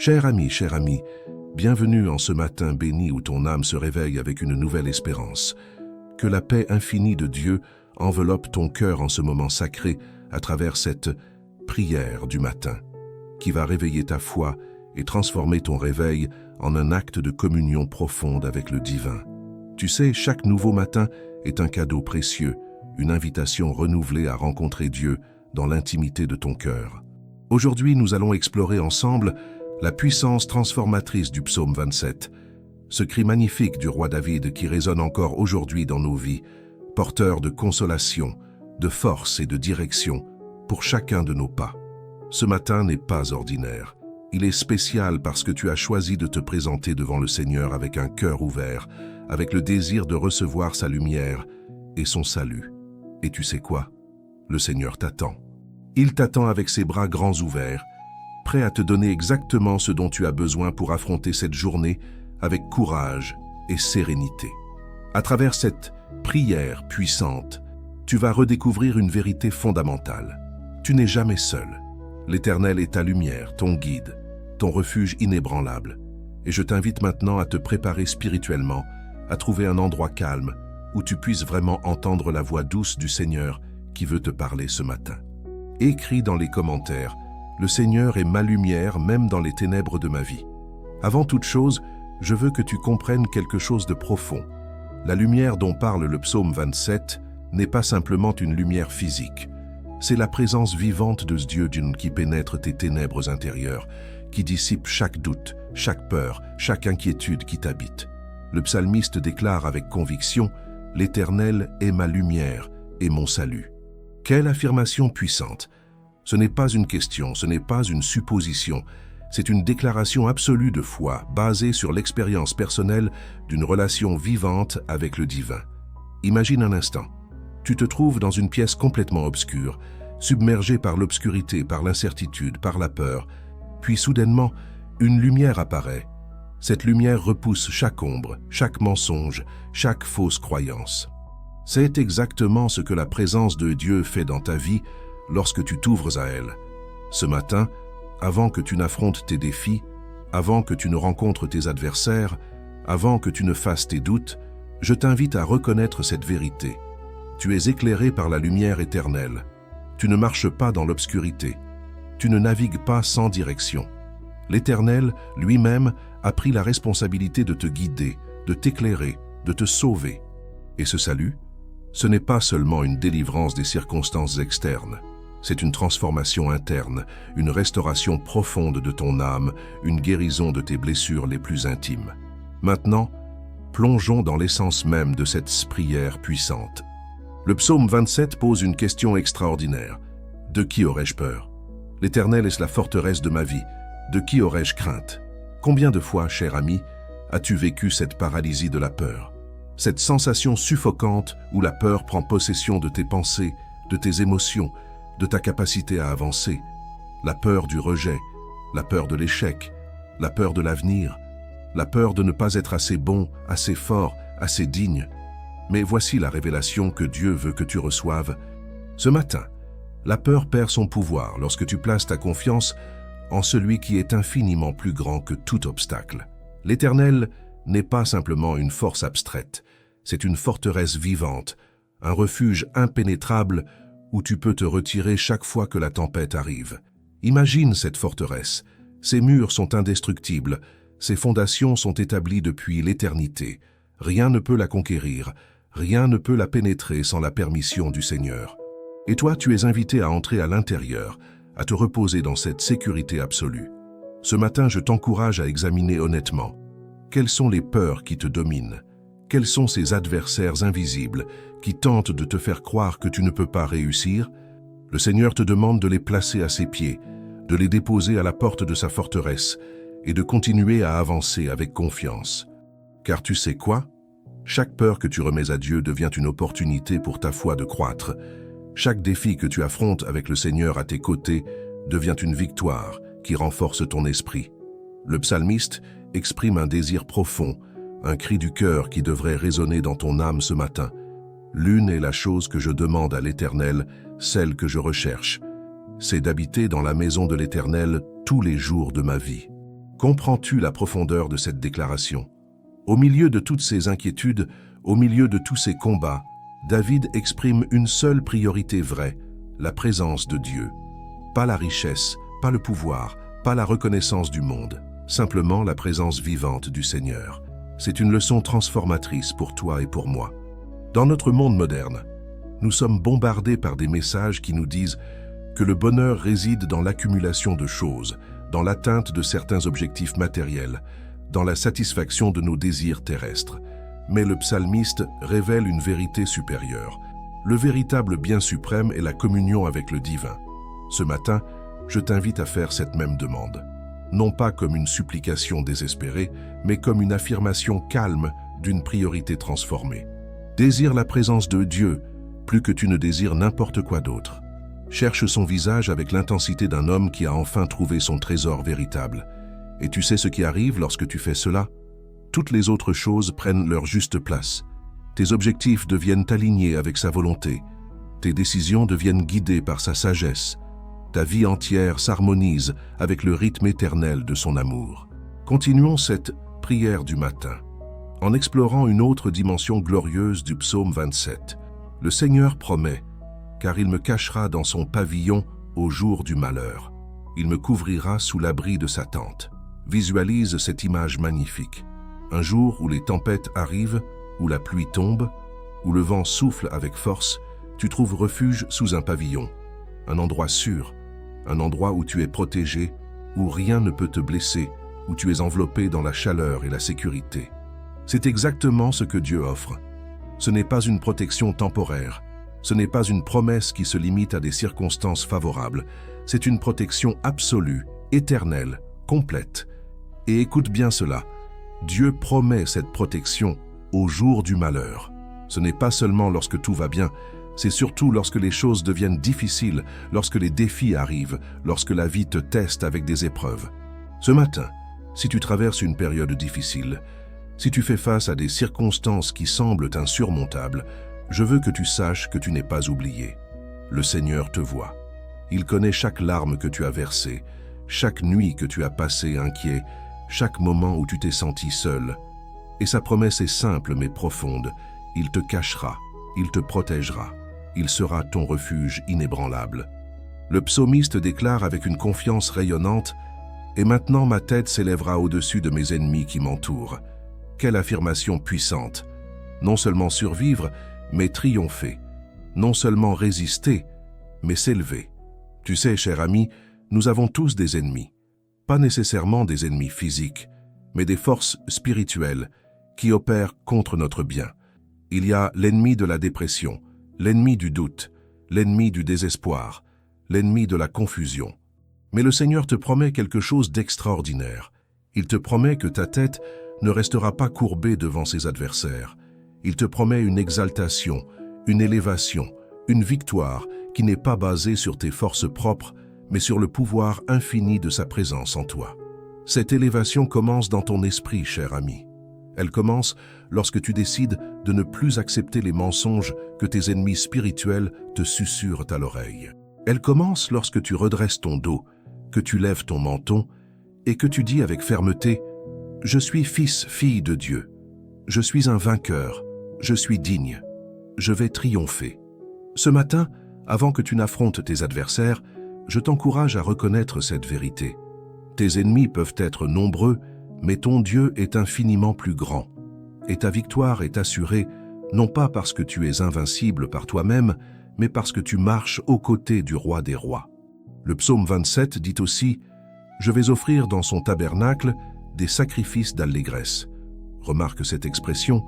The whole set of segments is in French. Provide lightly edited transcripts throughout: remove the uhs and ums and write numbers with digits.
Cher ami, bienvenue en ce matin béni où ton âme se réveille avec une nouvelle espérance. Que la paix infinie de Dieu enveloppe ton cœur en ce moment sacré à travers cette prière du matin, qui va réveiller ta foi et transformer ton réveil en un acte de communion profonde avec le divin. Tu sais, chaque nouveau matin est un cadeau précieux, une invitation renouvelée à rencontrer Dieu dans l'intimité de ton cœur. Aujourd'hui, nous allons explorer ensemble la puissance transformatrice du psaume 27, ce cri magnifique du roi David qui résonne encore aujourd'hui dans nos vies, porteur de consolation, de force et de direction pour chacun de nos pas. Ce matin n'est pas ordinaire. Il est spécial parce que tu as choisi de te présenter devant le Seigneur avec un cœur ouvert, avec le désir de recevoir sa lumière et son salut. Et tu sais quoi? Le Seigneur t'attend. Il t'attend avec ses bras grands ouverts, prêt à te donner exactement ce dont tu as besoin pour affronter cette journée avec courage et sérénité. À travers cette prière puissante, tu vas redécouvrir une vérité fondamentale. Tu n'es jamais seul. L'Éternel est ta lumière, ton guide, ton refuge inébranlable. Et je t'invite maintenant à te préparer spirituellement, à trouver un endroit calme où tu puisses vraiment entendre la voix douce du Seigneur qui veut te parler ce matin. Écris dans les commentaires: le Seigneur est ma lumière même dans les ténèbres de ma vie. Avant toute chose, je veux que tu comprennes quelque chose de profond. La lumière dont parle le psaume 27 n'est pas simplement une lumière physique. C'est la présence vivante de ce Dieu qui pénètre tes ténèbres intérieures, qui dissipe chaque doute, chaque peur, chaque inquiétude qui t'habite. Le psalmiste déclare avec conviction: « L'Éternel est ma lumière et mon salut ». Quelle affirmation puissante! Ce n'est pas une question, ce n'est pas une supposition, c'est une déclaration absolue de foi, basée sur l'expérience personnelle d'une relation vivante avec le divin. Imagine un instant, tu te trouves dans une pièce complètement obscure, submergé par l'obscurité, par l'incertitude, par la peur, puis soudainement, une lumière apparaît. Cette lumière repousse chaque ombre, chaque mensonge, chaque fausse croyance. C'est exactement ce que la présence de Dieu fait dans ta vie lorsque tu t'ouvres à elle. Ce matin, avant que tu n'affrontes tes défis, avant que tu ne rencontres tes adversaires, avant que tu ne fasses tes doutes, je t'invite à reconnaître cette vérité. Tu es éclairé par la lumière éternelle. Tu ne marches pas dans l'obscurité. Tu ne navigues pas sans direction. L'Éternel, lui-même, a pris la responsabilité de te guider, de t'éclairer, de te sauver. Et ce salut, ce n'est pas seulement une délivrance des circonstances externes. C'est une transformation interne, une restauration profonde de ton âme, une guérison de tes blessures les plus intimes. Maintenant, plongeons dans l'essence même de cette prière puissante. Le psaume 27 pose une question extraordinaire. De qui aurais-je peur? L'Éternel est la forteresse de ma vie. De qui aurais-je crainte? Combien de fois, cher ami, as-tu vécu cette paralysie de la peur? Cette sensation suffocante où la peur prend possession de tes pensées, de tes émotions, de ta capacité à avancer. La peur du rejet, la peur de l'échec, la peur de l'avenir, la peur de ne pas être assez bon, assez fort, assez digne. Mais voici la révélation que Dieu veut que tu reçoives. Ce matin, la peur perd son pouvoir lorsque tu places ta confiance en celui qui est infiniment plus grand que tout obstacle. L'Éternel n'est pas simplement une force abstraite, c'est une forteresse vivante, un refuge impénétrable où tu peux te retirer chaque fois que la tempête arrive. Imagine cette forteresse. Ses murs sont indestructibles, ses fondations sont établies depuis l'éternité. Rien ne peut la conquérir, rien ne peut la pénétrer sans la permission du Seigneur. Et toi, tu es invité à entrer à l'intérieur, à te reposer dans cette sécurité absolue. Ce matin, je t'encourage à examiner honnêtement. Quelles sont les peurs qui te dominent? Quels sont ces adversaires invisibles qui tentent de te faire croire que tu ne peux pas réussir? Le Seigneur te demande de les placer à ses pieds, de les déposer à la porte de sa forteresse et de continuer à avancer avec confiance. Car tu sais quoi? Chaque peur que tu remets à Dieu devient une opportunité pour ta foi de croître. Chaque défi que tu affrontes avec le Seigneur à tes côtés devient une victoire qui renforce ton esprit. Le psalmiste exprime un désir profond, un cri du cœur qui devrait résonner dans ton âme ce matin. L'une est la chose que je demande à l'Éternel, celle que je recherche. C'est d'habiter dans la maison de l'Éternel tous les jours de ma vie. Comprends-tu la profondeur de cette déclaration? Au milieu de toutes ces inquiétudes, au milieu de tous ces combats, David exprime une seule priorité vraie, la présence de Dieu. Pas la richesse, pas le pouvoir, pas la reconnaissance du monde, simplement la présence vivante du Seigneur. C'est une leçon transformatrice pour toi et pour moi. Dans notre monde moderne, nous sommes bombardés par des messages qui nous disent que le bonheur réside dans l'accumulation de choses, dans l'atteinte de certains objectifs matériels, dans la satisfaction de nos désirs terrestres. Mais le psalmiste révèle une vérité supérieure. Le véritable bien suprême est la communion avec le divin. Ce matin, je t'invite à faire cette même demande. Non pas comme une supplication désespérée, mais comme une affirmation calme d'une priorité transformée. Désire la présence de Dieu, plus que tu ne désires n'importe quoi d'autre. Cherche son visage avec l'intensité d'un homme qui a enfin trouvé son trésor véritable. Et tu sais ce qui arrive lorsque tu fais cela? Toutes les autres choses prennent leur juste place. Tes objectifs deviennent alignés avec sa volonté. Tes décisions deviennent guidées par sa sagesse. Ta vie entière s'harmonise avec le rythme éternel de son amour. Continuons cette prière du matin en explorant une autre dimension glorieuse du psaume 27. Le Seigneur promet, car il me cachera dans son pavillon au jour du malheur. Il me couvrira sous l'abri de sa tente. Visualise cette image magnifique. Un jour où les tempêtes arrivent, où la pluie tombe, où le vent souffle avec force, tu trouves refuge sous un pavillon. Un endroit sûr, un endroit où tu es protégé, où rien ne peut te blesser, où tu es enveloppé dans la chaleur et la sécurité. C'est exactement ce que Dieu offre. Ce n'est pas une protection temporaire. Ce n'est pas une promesse qui se limite à des circonstances favorables. C'est une protection absolue, éternelle, complète. Et écoute bien cela. Dieu promet cette protection au jour du malheur. Ce n'est pas seulement lorsque tout va bien, c'est surtout lorsque les choses deviennent difficiles, lorsque les défis arrivent, lorsque la vie te teste avec des épreuves. Ce matin, si tu traverses une période difficile, si tu fais face à des circonstances qui semblent insurmontables, je veux que tu saches que tu n'es pas oublié. Le Seigneur te voit. Il connaît chaque larme que tu as versée, chaque nuit que tu as passée inquiet, chaque moment où tu t'es senti seul. Et sa promesse est simple mais profonde. Il te cachera, il te protégera, il sera ton refuge inébranlable. Le psaumiste déclare avec une confiance rayonnante « Et maintenant ma tête s'élèvera au-dessus de mes ennemis qui m'entourent ». Quelle affirmation puissante! Non seulement survivre, mais triompher. Non seulement résister, mais s'élever. Tu sais, cher ami, nous avons tous des ennemis. Pas nécessairement des ennemis physiques, mais des forces spirituelles qui opèrent contre notre bien. Il y a l'ennemi de la dépression, l'ennemi du doute, l'ennemi du désespoir, l'ennemi de la confusion. Mais le Seigneur te promet quelque chose d'extraordinaire. Il te promet que ta tête ne restera pas courbée devant ses adversaires. Il te promet une exaltation, une élévation, une victoire qui n'est pas basée sur tes forces propres, mais sur le pouvoir infini de sa présence en toi. Cette élévation commence dans ton esprit, cher ami. Elle commence lorsque tu décides de ne plus accepter les mensonges que tes ennemis spirituels te susurrent à l'oreille. Elle commence lorsque tu redresses ton dos, que tu lèves ton menton et que tu dis avec fermeté « Je suis fils, fille de Dieu. Je suis un vainqueur. Je suis digne. Je vais triompher. » Ce matin, avant que tu n'affrontes tes adversaires, je t'encourage à reconnaître cette vérité. Tes ennemis peuvent être nombreux, mais ton Dieu est infiniment plus grand. Et ta victoire est assurée, non pas parce que tu es invincible par toi-même, mais parce que tu marches aux côtés du roi des rois. Le psaume 27 dit aussi « Je vais offrir dans son tabernacle des sacrifices d'allégresse. » Remarque cette expression,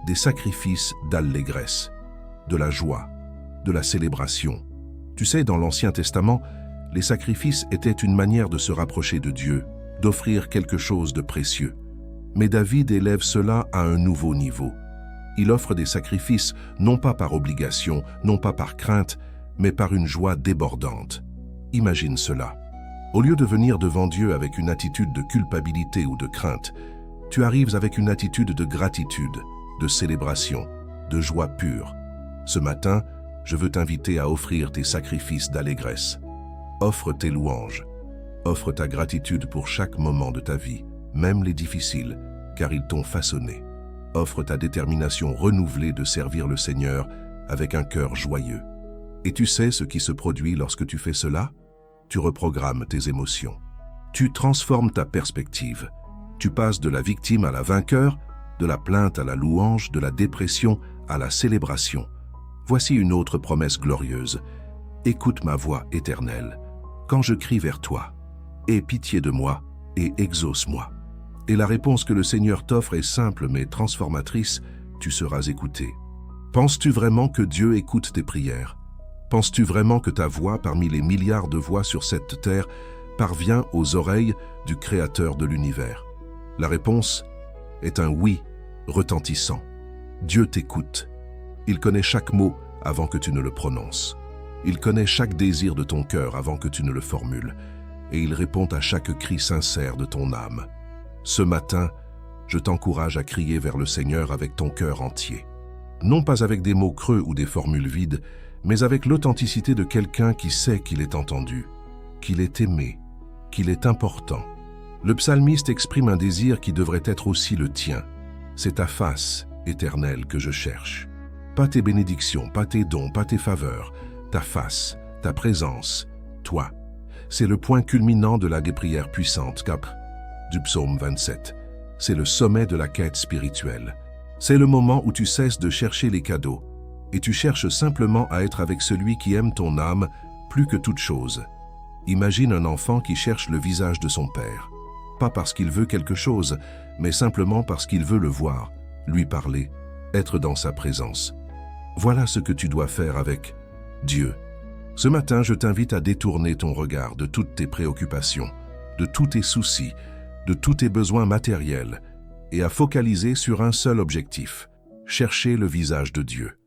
des sacrifices d'allégresse, de la joie, de la célébration. Tu sais, dans l'Ancien Testament, les sacrifices étaient une manière de se rapprocher de Dieu, d'offrir quelque chose de précieux. Mais David élève cela à un nouveau niveau. Il offre des sacrifices non pas par obligation, non pas par crainte, mais par une joie débordante. Imagine cela. Au lieu de venir devant Dieu avec une attitude de culpabilité ou de crainte, tu arrives avec une attitude de gratitude, de célébration, de joie pure. Ce matin, je veux t'inviter à offrir tes sacrifices d'allégresse. Offre tes louanges. Offre ta gratitude pour chaque moment de ta vie, même les difficiles, car ils t'ont façonné. Offre ta détermination renouvelée de servir le Seigneur avec un cœur joyeux. Et tu sais ce qui se produit lorsque tu fais cela? Tu reprogrammes tes émotions. Tu transformes ta perspective. Tu passes de la victime à la vainqueur, de la plainte à la louange, de la dépression à la célébration. Voici une autre promesse glorieuse. Écoute ma voix éternelle, quand je crie vers toi. Aie pitié de moi et exauce-moi. Et la réponse que le Seigneur t'offre est simple mais transformatrice, tu seras écouté. Penses-tu vraiment que Dieu écoute tes prières? Penses-tu vraiment que ta voix, parmi les milliards de voix sur cette terre, parvient aux oreilles du Créateur de l'univers? La réponse est un oui retentissant. Dieu t'écoute. Il connaît chaque mot avant que tu ne le prononces. Il connaît chaque désir de ton cœur avant que tu ne le formules. Et il répond à chaque cri sincère de ton âme. Ce matin, je t'encourage à crier vers le Seigneur avec ton cœur entier. Non pas avec des mots creux ou des formules vides, mais avec l'authenticité de quelqu'un qui sait qu'il est entendu, qu'il est aimé, qu'il est important. Le psalmiste exprime un désir qui devrait être aussi le tien. C'est ta face, éternelle, que je cherche. Pas tes bénédictions, pas tes dons, pas tes faveurs. Ta face, ta présence, toi. C'est le point culminant de la prière puissante, du psaume 27. C'est le sommet de la quête spirituelle. C'est le moment où tu cesses de chercher les cadeaux et tu cherches simplement à être avec celui qui aime ton âme plus que toute chose. Imagine un enfant qui cherche le visage de son père. Pas parce qu'il veut quelque chose, mais simplement parce qu'il veut le voir, lui parler, être dans sa présence. Voilà ce que tu dois faire avec Dieu. Ce matin, je t'invite à détourner ton regard de toutes tes préoccupations, de tous tes soucis, de tous tes besoins matériels, et à focaliser sur un seul objectif, chercher le visage de Dieu.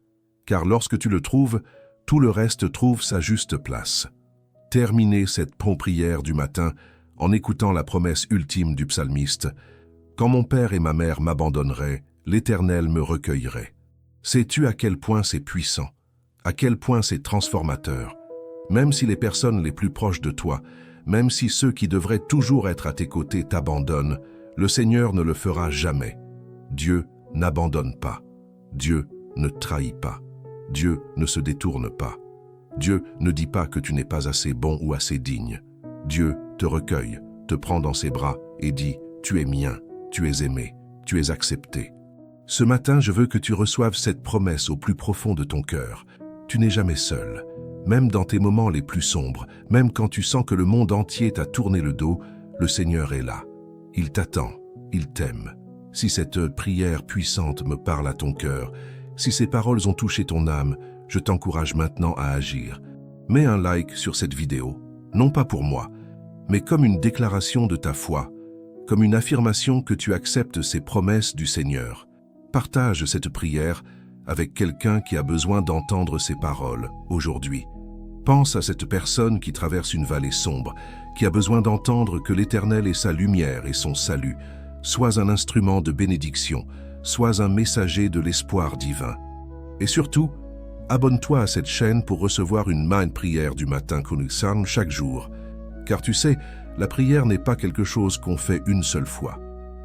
Car lorsque tu le trouves, tout le reste trouve sa juste place. Terminez cette prière du matin en écoutant la promesse ultime du psalmiste. « Quand mon père et ma mère m'abandonneraient, l'Éternel me recueillerait. » Sais-tu à quel point c'est puissant, à quel point c'est transformateur? Même si les personnes les plus proches de toi, même si ceux qui devraient toujours être à tes côtés t'abandonnent, le Seigneur ne le fera jamais. Dieu n'abandonne pas. Dieu ne trahit pas. Dieu ne se détourne pas. Dieu ne dit pas que tu n'es pas assez bon ou assez digne. Dieu te recueille, te prend dans ses bras et dit « Tu es mien, tu es aimé, tu es accepté ». Ce matin, je veux que tu reçoives cette promesse au plus profond de ton cœur. Tu n'es jamais seul. Même dans tes moments les plus sombres, même quand tu sens que le monde entier t'a tourné le dos, le Seigneur est là. Il t'attend, il t'aime. Si cette prière puissante me parle à ton cœur, si ces paroles ont touché ton âme, je t'encourage maintenant à agir. Mets un like sur cette vidéo, non pas pour moi, mais comme une déclaration de ta foi, comme une affirmation que tu acceptes ces promesses du Seigneur. Partage cette prière avec quelqu'un qui a besoin d'entendre ces paroles aujourd'hui. Pense à cette personne qui traverse une vallée sombre, qui a besoin d'entendre que l'Éternel est sa lumière et son salut. Sois un instrument de bénédiction, sois un messager de l'espoir divin. Et surtout, abonne-toi à cette chaîne pour recevoir une prière du matin que nous sommes chaque jour. Car tu sais, la prière n'est pas quelque chose qu'on fait une seule fois.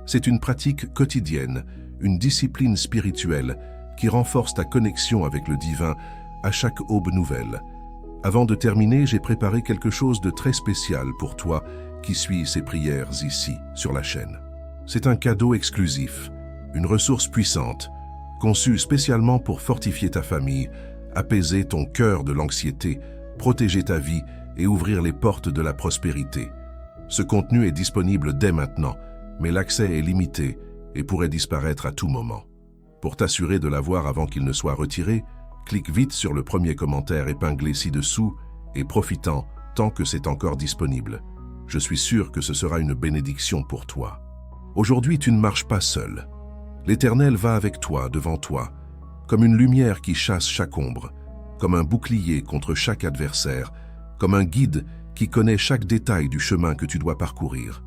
C'est une pratique quotidienne, une discipline spirituelle qui renforce ta connexion avec le divin à chaque aube nouvelle. Avant de terminer, j'ai préparé quelque chose de très spécial pour toi qui suis ces prières ici, sur la chaîne. C'est un cadeau exclusif, une ressource puissante, conçue spécialement pour fortifier ta famille, apaiser ton cœur de l'anxiété, protéger ta vie et ouvrir les portes de la prospérité. Ce contenu est disponible dès maintenant, mais l'accès est limité et pourrait disparaître à tout moment. Pour t'assurer de l'avoir avant qu'il ne soit retiré, clique vite sur le premier commentaire épinglé ci-dessous et profitant tant que c'est encore disponible. Je suis sûr que ce sera une bénédiction pour toi. Aujourd'hui, tu ne marches pas seul. L'Éternel va avec toi, devant toi, comme une lumière qui chasse chaque ombre, comme un bouclier contre chaque adversaire, comme un guide qui connaît chaque détail du chemin que tu dois parcourir.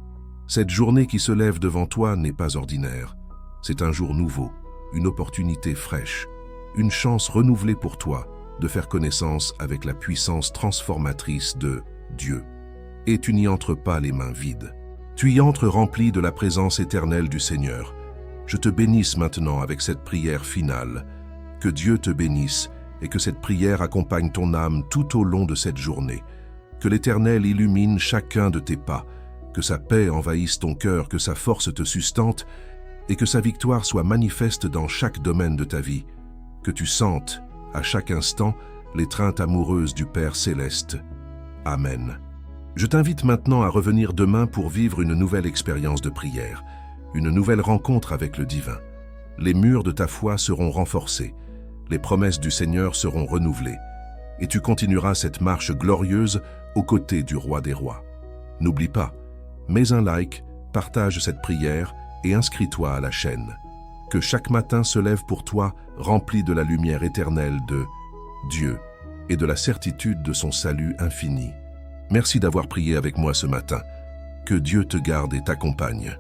Cette journée qui se lève devant toi n'est pas ordinaire. C'est un jour nouveau, une opportunité fraîche, une chance renouvelée pour toi de faire connaissance avec la puissance transformatrice de Dieu. et tu n'y entres pas les mains vides. Tu y entres rempli de la présence éternelle du Seigneur. Je te bénisse maintenant avec cette prière finale. Que Dieu te bénisse et que cette prière accompagne ton âme tout au long de cette journée. Que l'Éternel illumine chacun de tes pas, que sa paix envahisse ton cœur, que sa force te sustente et que sa victoire soit manifeste dans chaque domaine de ta vie. Que tu sentes, à chaque instant, l'étreinte amoureuse du Père céleste. Amen. Je t'invite maintenant à revenir demain pour vivre une nouvelle expérience de prière, une nouvelle rencontre avec le divin. Les murs de ta foi seront renforcés, les promesses du Seigneur seront renouvelées, et tu continueras cette marche glorieuse aux côtés du Roi des Rois. N'oublie pas, mets un like, partage cette prière et inscris-toi à la chaîne. Que chaque matin se lève pour toi rempli de la lumière éternelle de Dieu et de la certitude de son salut infini. Merci d'avoir prié avec moi ce matin. Que Dieu te garde et t'accompagne.